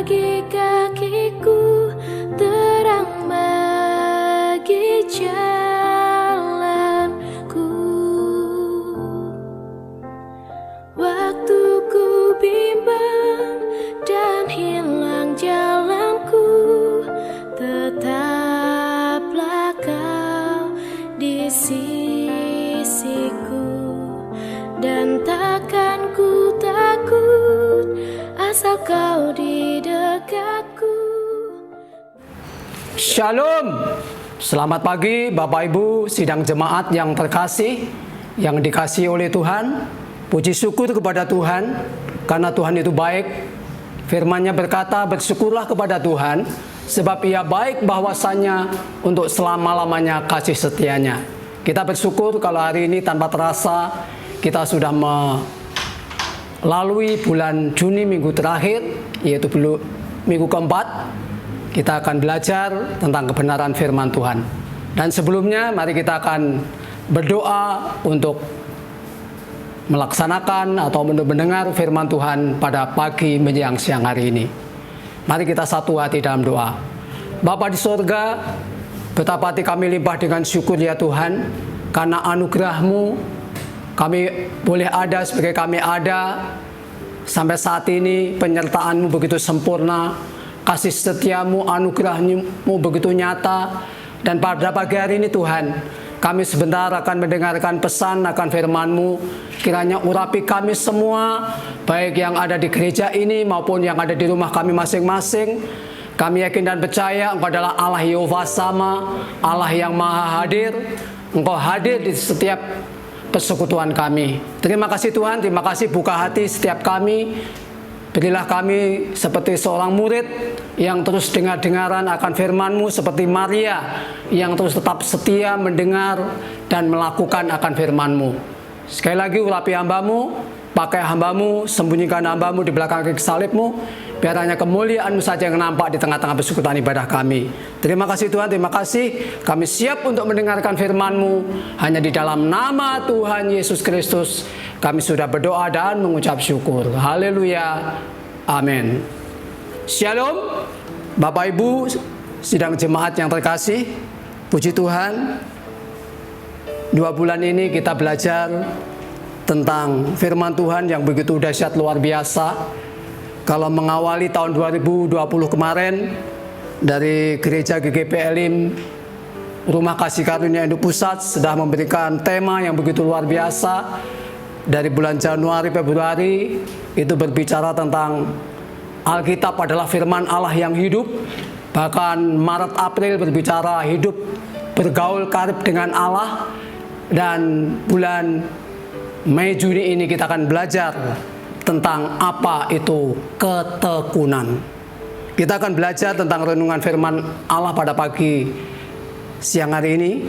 bagi kakiku, terang bagi jalanku. Waktu ku bimbang dan hilang jalanku, tetaplah kau di sisiku. Dan takkan ku takut asal kau di dekatku. Shalom. Selamat pagi Bapak Ibu sidang jemaat yang terkasih, yang dikasihi oleh Tuhan. Puji syukur kepada Tuhan karena Tuhan itu baik. Firman-Nya berkata, bersyukurlah kepada Tuhan sebab Ia baik, bahwasanya untuk selama-lamanya kasih setianya. Kita bersyukur kalau hari ini tanpa terasa kita sudah melalui bulan Juni, minggu terakhir, yaitu minggu keempat. Kita akan belajar tentang kebenaran firman Tuhan. Dan sebelumnya mari kita akan berdoa untuk melaksanakan atau mendengar firman Tuhan pada pagi menjelang siang hari ini. Mari kita satu hati dalam doa. Bapa di sorga, betapa hati kami limpah dengan syukur ya Tuhan, karena anugerah-Mu kami boleh ada sebagai kami ada. Sampai saat ini penyertaan-Mu begitu sempurna, kasih setia-Mu, anugerah-Mu begitu nyata. Dan pada pagi hari ini Tuhan, kami sebentar akan mendengarkan pesan akan firman-Mu. Kiranya urapi kami semua, baik yang ada di gereja ini maupun yang ada di rumah kami masing-masing. Kami yakin dan percaya Engkau adalah Allah Yehova Sama, Allah yang maha hadir. Engkau hadir di setiap persekutuan kami. Terima kasih Tuhan, terima kasih buka hati setiap kami. Berilah kami seperti seorang murid yang terus dengar-dengaran akan firman-Mu, seperti Maria yang terus tetap setia mendengar dan melakukan akan firman-Mu. Sekali lagi urapi hamba-Mu, pakai hamba-Mu, sembunyikan hamba-Mu di belakang kaki salib-Mu, biar hanya kemuliaan-Mu saja yang nampak di tengah-tengah persekutuan ibadah kami. Terima kasih Tuhan, terima kasih. Kami siap untuk mendengarkan firman-Mu. Hanya di dalam nama Tuhan Yesus Kristus kami sudah berdoa dan mengucap syukur. Haleluya. Amin. Shalom. Bapak Ibu sidang jemaat yang terkasih, puji Tuhan. 2 bulan ini kita belajar tentang firman Tuhan yang begitu dahsyat luar biasa. Kalau mengawali tahun 2020 kemarin dari gereja GGP Elim Rumah Kasih Karunia Indo Pusat sudah memberikan tema yang begitu luar biasa. Dari bulan Januari, Februari itu berbicara tentang Alkitab adalah firman Allah yang hidup. Bahkan Maret, April berbicara hidup bergaul karib dengan Allah. Dan bulan Mei, Juni ini kita akan belajar tentang apa itu ketekunan. Kita akan belajar tentang renungan firman Allah pada pagi siang hari ini,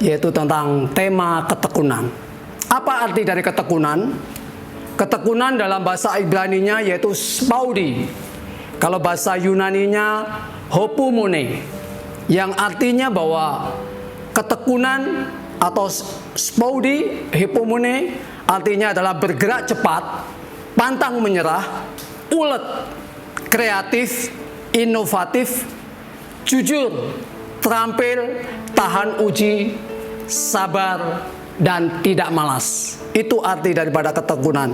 yaitu tentang tema ketekunan. Apa arti dari ketekunan? Ketekunan dalam bahasa Ibrani-nya yaitu spaudi. Kalau bahasa Yunani-nya hopumone, yang artinya bahwa ketekunan atau spaudi, hopumone artinya adalah bergerak cepat, pantang menyerah, ulet, kreatif, inovatif, jujur, terampil, tahan uji, sabar, dan tidak malas. Itu arti daripada ketekunan.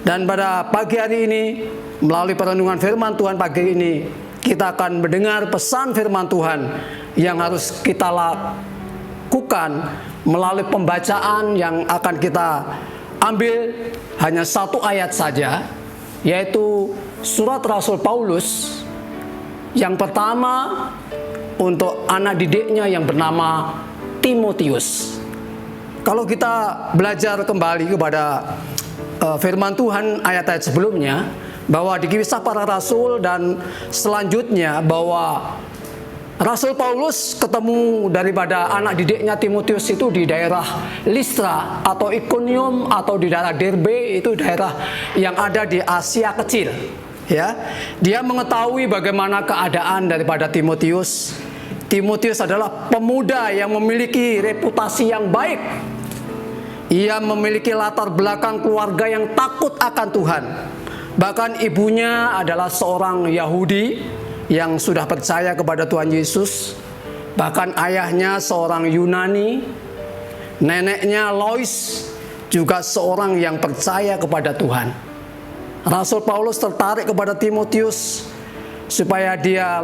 Dan pada pagi hari ini, melalui perenungan firman Tuhan pagi ini, kita akan mendengar pesan firman Tuhan yang harus kita lakukan melalui pembacaan yang akan kita ambil hanya satu ayat saja, yaitu surat Rasul Paulus yang pertama untuk anak didiknya yang bernama Timotius. Kalau kita belajar kembali kepada firman Tuhan ayat-ayat sebelumnya, bahwa di Kisah Para Rasul dan selanjutnya bahwa Rasul Paulus ketemu daripada anak didiknya Timotius itu di daerah Listra atau Ikonium atau di daerah Derbe, itu daerah yang ada di Asia Kecil. Ya, dia mengetahui bagaimana keadaan daripada Timotius. Timotius adalah pemuda yang memiliki reputasi yang baik. Ia memiliki latar belakang keluarga yang takut akan Tuhan. Bahkan ibunya adalah seorang Yahudi yang sudah percaya kepada Tuhan Yesus. Bahkan ayahnya seorang Yunani, neneknya Lois juga seorang yang percaya kepada Tuhan. Rasul Paulus tertarik kepada Timotius supaya dia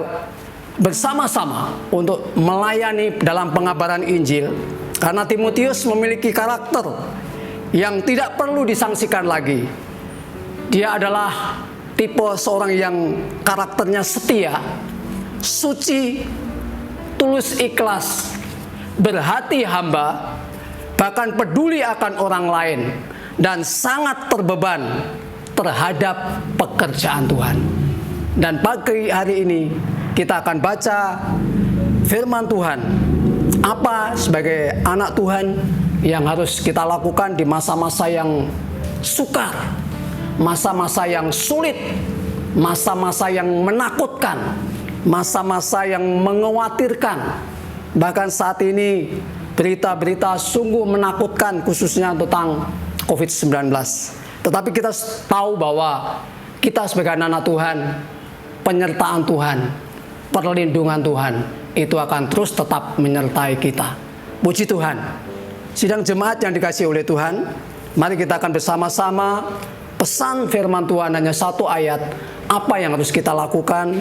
bersama-sama untuk melayani dalam pengabaran Injil, karena Timotius memiliki karakter yang tidak perlu disangsikan lagi. Dia adalah tipe seorang yang karakternya setia, suci, tulus ikhlas, berhati hamba, bahkan peduli akan orang lain, dan sangat terbeban terhadap pekerjaan Tuhan. Dan pagi hari ini kita akan baca firman Tuhan. Apa sebagai anak Tuhan yang harus kita lakukan di masa-masa yang sukar, masa-masa yang sulit, masa-masa yang menakutkan, masa-masa yang mengkhawatirkan. Bahkan saat ini berita-berita sungguh menakutkan, khususnya tentang COVID-19. Tetapi kita tahu bahwa kita sebagai anak Tuhan, penyertaan Tuhan, perlindungan Tuhan itu akan terus tetap menyertai kita. Puji Tuhan. Sidang jemaat yang dikasihi oleh Tuhan, mari kita akan bersama-sama pesan firman Tuhan hanya satu ayat. Apa yang harus kita lakukan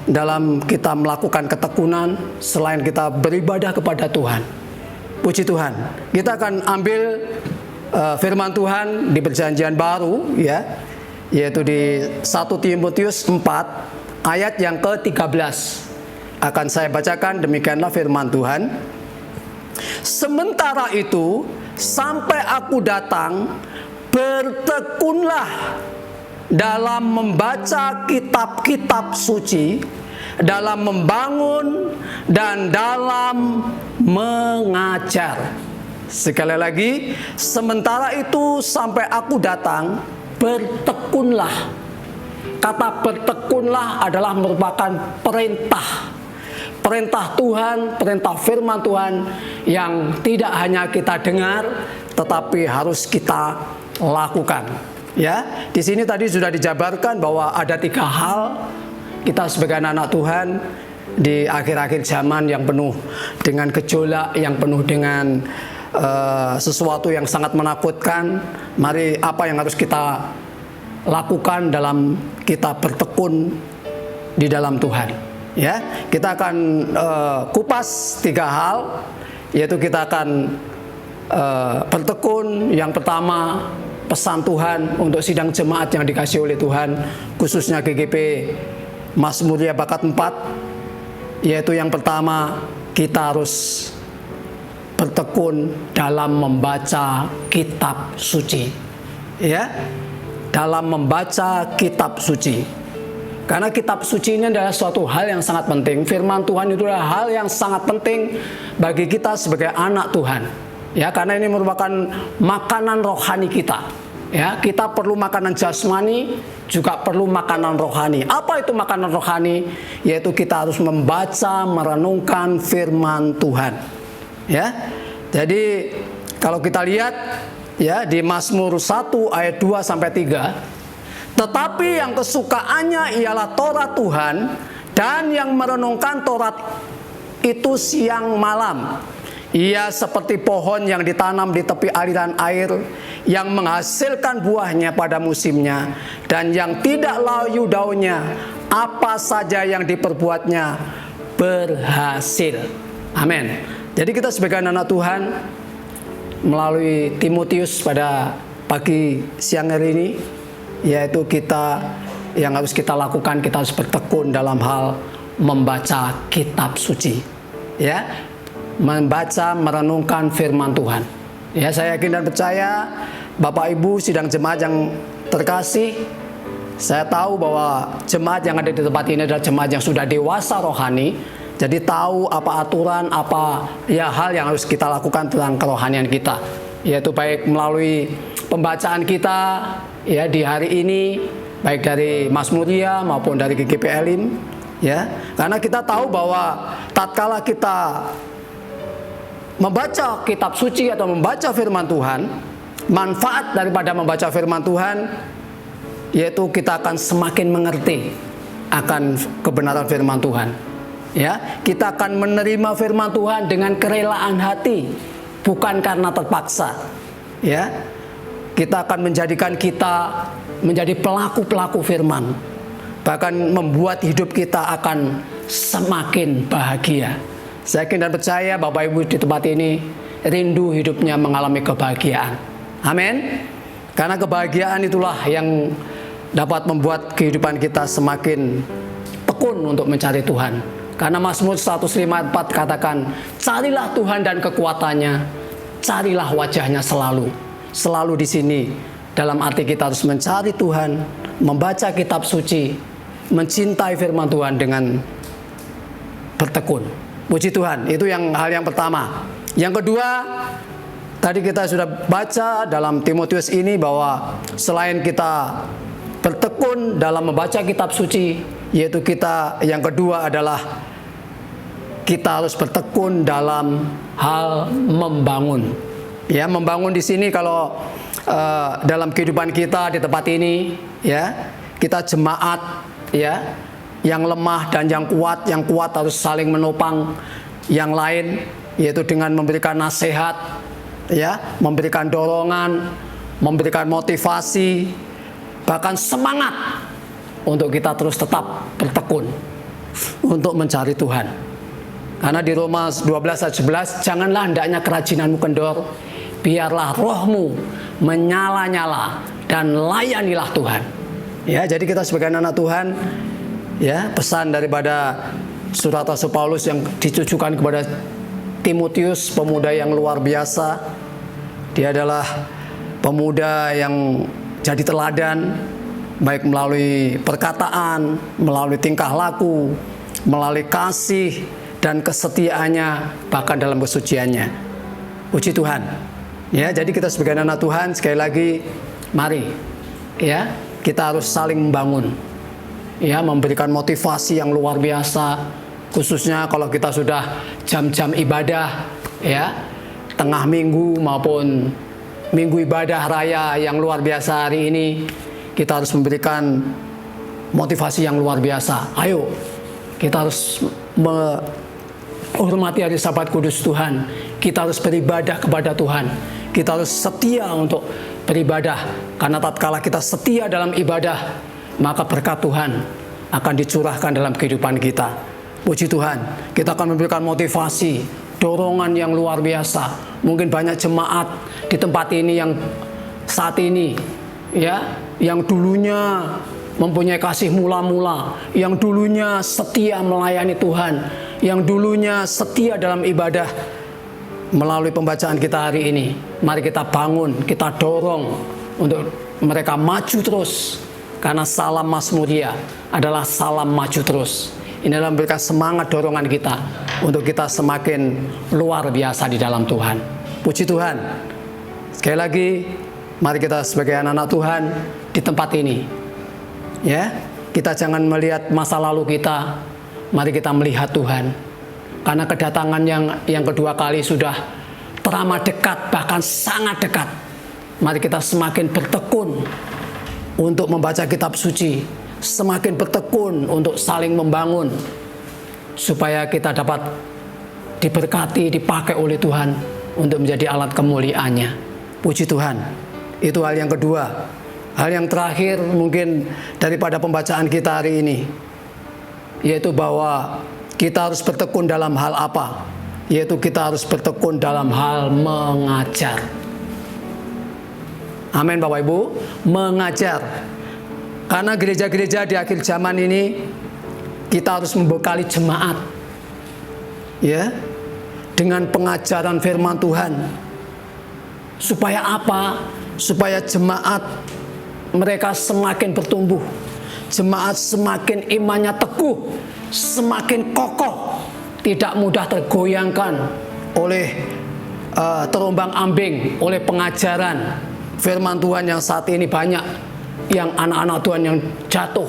dalam kita melakukan ketekunan selain kita beribadah kepada Tuhan. Puji Tuhan. Kita akan ambil firman Tuhan di Perjanjian Baru, ya, yaitu di 1 Timotius 4 ayat yang ke-13. Akan saya bacakan, demikianlah firman Tuhan. Sementara itu, sampai aku datang, bertekunlah dalam membaca kitab-kitab suci, dalam membangun, dan dalam mengajar. Sekali lagi, sementara itu sampai aku datang, bertekunlah. Kata bertekunlah adalah merupakan perintah. Perintah Tuhan, perintah firman Tuhan yang tidak hanya kita dengar, tetapi harus kita lakukan. Ya, di sini tadi sudah dijabarkan bahwa ada 3 hal kita sebagai anak Tuhan di akhir-akhir zaman yang penuh dengan gejolak, yang penuh dengan sesuatu yang sangat menakutkan. Mari, apa yang harus kita lakukan dalam kita bertekun di dalam Tuhan? Ya, kita akan kupas 3 hal, yaitu kita akan bertekun. Yang pertama, pesan Tuhan untuk sidang jemaat yang dikasihi oleh Tuhan, khususnya GGP Mazmuria Bakat 4, yaitu yang pertama, kita harus bertekun dalam membaca kitab suci. Ya, dalam membaca kitab suci. Karena kitab suci ini adalah suatu hal yang sangat penting. Firman Tuhan itu adalah hal yang sangat penting bagi kita sebagai anak Tuhan. Ya, karena ini merupakan makanan rohani kita. Ya, kita perlu makanan jasmani, juga perlu makanan rohani. Apa itu makanan rohani? Yaitu kita harus membaca, merenungkan firman Tuhan. Ya. Jadi kalau kita lihat ya di Mazmur 1 ayat 2 sampai 3, tetapi yang kesukaannya ialah Taurat Tuhan, dan yang merenungkan Taurat itu siang malam. Ia seperti pohon yang ditanam di tepi aliran air, yang menghasilkan buahnya pada musimnya, dan yang tidak layu daunnya. Apa saja yang diperbuatnya berhasil. Amin. Jadi kita sebagai anak Tuhan, melalui Timotius pada pagi siang hari ini, yaitu kita yang harus kita lakukan, kita harus bertekun dalam hal membaca kitab suci. Ya, membaca, merenungkan firman Tuhan. Ya, saya yakin dan percaya Bapak Ibu sidang jemaat yang terkasih, saya tahu bahwa jemaat yang ada di tempat ini adalah jemaat yang sudah dewasa rohani. Jadi tahu apa aturan, apa ya hal yang harus kita lakukan tentang kerohanian kita, yaitu baik melalui pembacaan kita ya di hari ini, baik dari Mazmuria maupun dari GGP Elim, ya. Karena kita tahu bahwa tatkala kita membaca kitab suci atau membaca firman Tuhan, manfaat daripada membaca firman Tuhan yaitu kita akan semakin mengerti akan kebenaran firman Tuhan. Ya, kita akan menerima firman Tuhan dengan kerelaan hati, bukan karena terpaksa. Ya, kita akan menjadikan kita menjadi pelaku-pelaku firman, bahkan membuat hidup kita akan semakin bahagia. Saya yakin dan percaya Bapak Ibu di tempat ini rindu hidupnya mengalami kebahagiaan. Amin. Karena kebahagiaan itulah yang dapat membuat kehidupan kita semakin tekun untuk mencari Tuhan. Karena Mazmur 154 katakan, carilah Tuhan dan kekuatannya, carilah wajahnya selalu. Selalu di sini, dalam arti kita harus mencari Tuhan, membaca kitab suci, mencintai firman Tuhan dengan bertekun. Puji Tuhan, itu hal yang pertama. Yang kedua, tadi kita sudah baca dalam Timotius ini bahwa selain kita bertekun dalam membaca kitab suci, yaitu yang kedua adalah kita harus bertekun dalam hal membangun. Ya, membangun di sini kalau dalam kehidupan kita di tempat ini, ya, kita jemaat, ya, yang lemah dan yang kuat harus saling menopang yang lain, yaitu dengan memberikan nasihat, ya, memberikan dorongan, memberikan motivasi, bahkan semangat untuk kita terus tetap bertekun untuk mencari Tuhan. Karena di Roma 12 ayat 11, janganlah hendaknya kerajinanmu kendor, biarlah rohmu menyala-nyala dan layanilah Tuhan. Ya, jadi kita sebagai anak Tuhan, ya, pesan daripada surat Rasul Paulus yang ditujukan kepada Timotius, pemuda yang luar biasa. Dia adalah pemuda yang jadi teladan, baik melalui perkataan, melalui tingkah laku, melalui kasih dan kesetiaannya, bahkan dalam kesuciannya. Puji Tuhan. Ya, jadi kita sebagai anak Tuhan, sekali lagi, mari, ya, kita harus saling membangun, ya, memberikan motivasi yang luar biasa, khususnya kalau kita sudah jam-jam ibadah, ya, tengah minggu maupun minggu ibadah raya yang luar biasa hari ini, kita harus memberikan motivasi yang luar biasa. Ayo, kita harus menghormati hari Sabat Kudus Tuhan. Kita harus beribadah kepada Tuhan. Kita harus setia untuk beribadah. Karena tatkala kita setia dalam ibadah, maka berkat Tuhan akan dicurahkan dalam kehidupan kita. Puji Tuhan, kita akan memberikan motivasi, dorongan yang luar biasa. Mungkin banyak jemaat di tempat ini yang saat ini, ya, yang dulunya mempunyai kasih mula-mula, yang dulunya setia melayani Tuhan, yang dulunya setia dalam ibadah. Melalui pembacaan kita hari ini, mari kita bangun, kita dorong untuk mereka maju terus. Karena salam Mazmuria adalah salam maju terus. Ini adalah memberikan semangat dorongan kita untuk kita semakin luar biasa di dalam Tuhan. Puji Tuhan. Sekali lagi, mari kita sebagai anak-anak Tuhan di tempat ini, ya, kita jangan melihat masa lalu kita, mari kita melihat Tuhan. Karena kedatangan yang kedua kali sudah teramat dekat, bahkan sangat dekat. Mari kita semakin bertekun untuk membaca kitab suci, semakin bertekun untuk saling membangun, supaya kita dapat diberkati, dipakai oleh Tuhan untuk menjadi alat kemuliaannya. Puji Tuhan. Itu hal yang kedua. Hal yang terakhir mungkin daripada pembacaan kita hari ini, yaitu bahwa kita harus bertekun dalam hal apa? Yaitu kita harus bertekun dalam hal mengajar. Amin Bapak Ibu, mengajar. Karena gereja-gereja di akhir zaman ini, kita harus membekali jemaat, ya, dengan pengajaran firman Tuhan. Supaya apa? Supaya jemaat mereka semakin bertumbuh, jemaat semakin imannya teguh, semakin kokoh, tidak mudah tergoyangkan oleh terombang-ambing, oleh pengajaran firman Tuhan yang saat ini banyak yang anak-anak Tuhan yang jatuh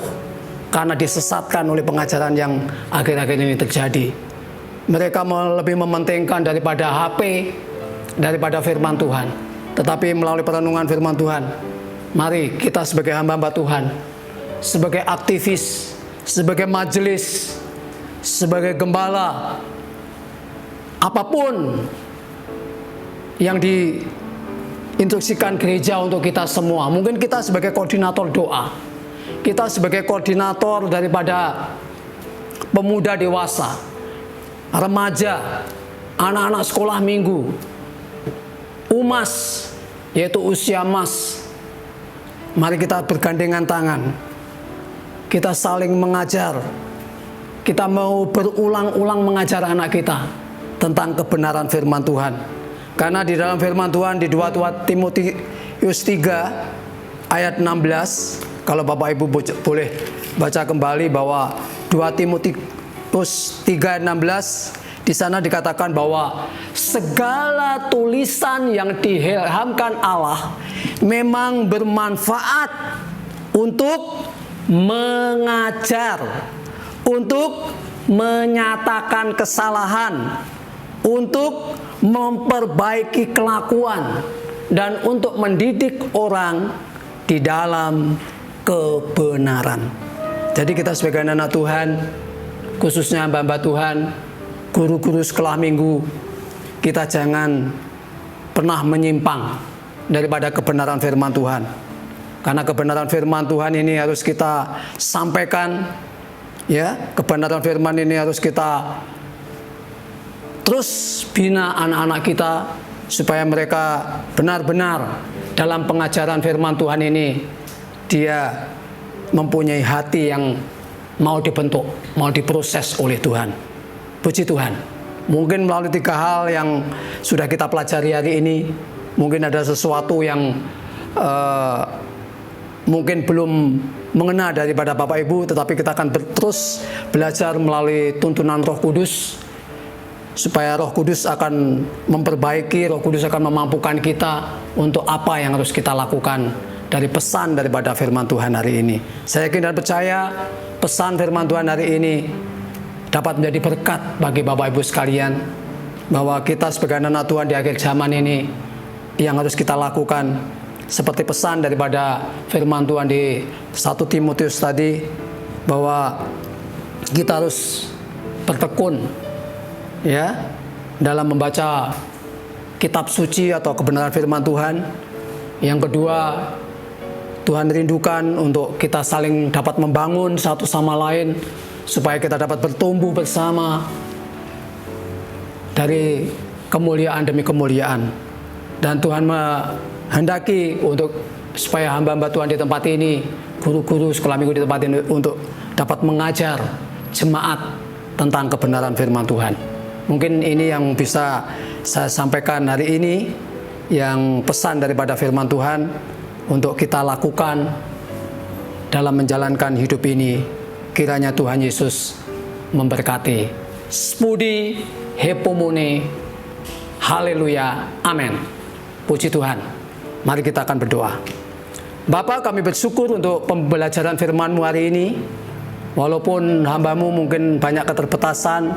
karena disesatkan oleh pengajaran yang akhir-akhir ini terjadi. Mereka lebih mementingkan daripada HP, daripada firman Tuhan. Tetapi melalui perenungan firman Tuhan, Mari kita sebagai hamba-hamba Tuhan, sebagai aktivis, sebagai majelis, sebagai gembala, apapun yang diinstruksikan gereja untuk kita semua. Mungkin kita sebagai koordinator doa, kita sebagai koordinator daripada pemuda dewasa, remaja, anak-anak sekolah minggu, UMAS, yaitu usia mas. Mari kita bergandengan tangan, kita saling mengajar. Kita mau berulang-ulang mengajar anak kita tentang kebenaran firman Tuhan. Karena di dalam firman Tuhan di 2 Timotius 3 ayat 16, kalau Bapak Ibu boleh baca kembali bahwa 2 Timotius 3 ayat 16, di sana dikatakan bahwa segala tulisan yang diilhamkan Allah memang bermanfaat untuk mengajar, untuk menyatakan kesalahan, untuk memperbaiki kelakuan, dan untuk mendidik orang di dalam kebenaran. Jadi kita sebagai anak Tuhan, khususnya hamba-hamba Tuhan, guru-guru sekolah minggu, kita jangan pernah menyimpang daripada kebenaran firman Tuhan. Karena kebenaran firman Tuhan ini harus kita sampaikan, ya. Kebenaran firman ini harus kita terus bina anak-anak kita supaya mereka benar-benar dalam pengajaran firman Tuhan ini dia mempunyai hati yang mau dibentuk, mau diproses oleh Tuhan. Puji Tuhan. Mungkin melalui 3 hal yang sudah kita pelajari hari ini, mungkin ada sesuatu yang mungkin belum mengena daripada Bapak Ibu, tetapi kita akan terus belajar melalui tuntunan Roh Kudus, supaya Roh Kudus akan memperbaiki, Roh Kudus akan memampukan kita untuk apa yang harus kita lakukan dari pesan daripada firman Tuhan hari ini. Saya yakin dan percaya pesan firman Tuhan hari ini dapat menjadi berkat bagi Bapak Ibu sekalian, bahwa kita sebagai anak Tuhan di akhir zaman ini yang harus kita lakukan seperti pesan daripada firman Tuhan di 1 Timotius tadi, bahwa kita harus bertekun, ya, dalam membaca kitab suci atau kebenaran firman Tuhan. Yang kedua, Tuhan rindukan untuk kita saling dapat membangun satu sama lain, supaya kita dapat bertumbuh bersama dari kemuliaan demi kemuliaan. Dan Tuhan menghendaki untuk supaya hamba-hamba Tuhan di tempat ini, guru-guru sekolah minggu di tempat ini, untuk dapat mengajar jemaat tentang kebenaran firman Tuhan. Mungkin ini yang bisa saya sampaikan hari ini, yang pesan daripada firman Tuhan untuk kita lakukan dalam menjalankan hidup ini. Kiranya Tuhan Yesus memberkati. Spudi hepomone. Haleluya. Amin. Puji Tuhan. Mari kita akan berdoa. Bapa, kami bersyukur untuk pembelajaran firman-Mu hari ini. Walaupun hamba-Mu mungkin banyak keterbatasan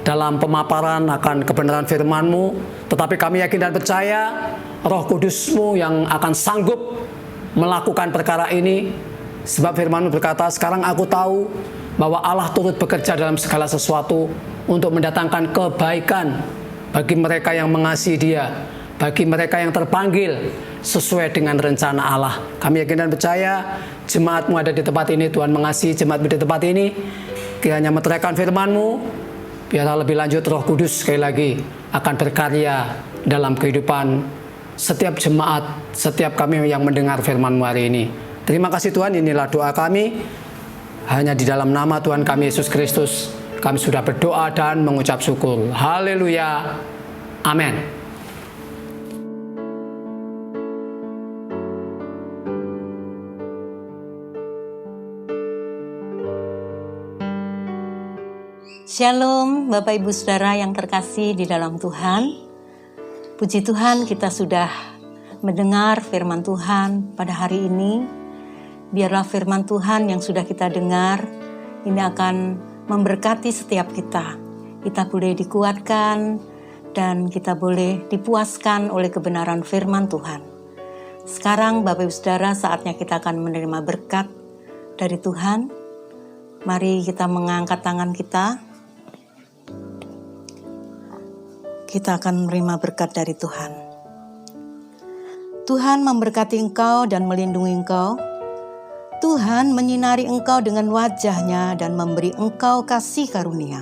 dalam pemaparan akan kebenaran firman-Mu, tetapi kami yakin dan percaya Roh Kudus-Mu yang akan sanggup melakukan perkara ini. Sebab firman-Mu berkata, sekarang aku tahu bahwa Allah turut bekerja dalam segala sesuatu untuk mendatangkan kebaikan bagi mereka yang mengasihi Dia, bagi mereka yang terpanggil sesuai dengan rencana Allah. Kami yakin dan percaya jemaat-Mu ada di tempat ini. Tuhan mengasihi jemaat-Mu di tempat ini. Kiranya meteraikan firman-Mu, biarlah lebih lanjut Roh Kudus sekali lagi akan berkarya dalam kehidupan setiap jemaat, setiap kami yang mendengar firman-Mu hari ini. Terima kasih Tuhan, inilah doa kami. Hanya di dalam nama Tuhan kami Yesus Kristus kami sudah berdoa dan mengucap syukur. Haleluya. Amin. Shalom Bapak Ibu Saudara yang terkasih di dalam Tuhan. Puji Tuhan, kita sudah mendengar firman Tuhan pada hari ini. Biarlah firman Tuhan yang sudah kita dengar ini akan memberkati setiap kita. Kita boleh dikuatkan dan kita boleh dipuaskan oleh kebenaran firman Tuhan. Sekarang Bapak Ibu Saudara, saatnya kita akan menerima berkat dari Tuhan. Mari kita mengangkat tangan kita. Kita akan menerima berkat dari Tuhan. Tuhan memberkati engkau dan melindungi engkau. Tuhan menyinari engkau dengan wajah-Nya dan memberi engkau kasih karunia.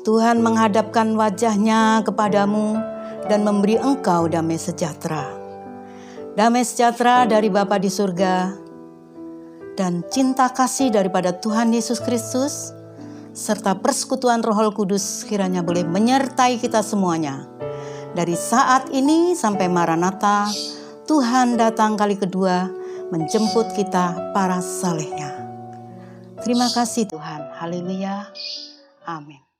Tuhan menghadapkan wajah-Nya kepadamu dan memberi engkau damai sejahtera. Damai sejahtera dari Bapa di surga dan cinta kasih daripada Tuhan Yesus Kristus serta persekutuan Roh Kudus kiranya boleh menyertai kita semuanya. Dari saat ini sampai Maranatha, Tuhan datang kali kedua menjemput kita para salehnya. Terima kasih Tuhan. Haleluya. Amin.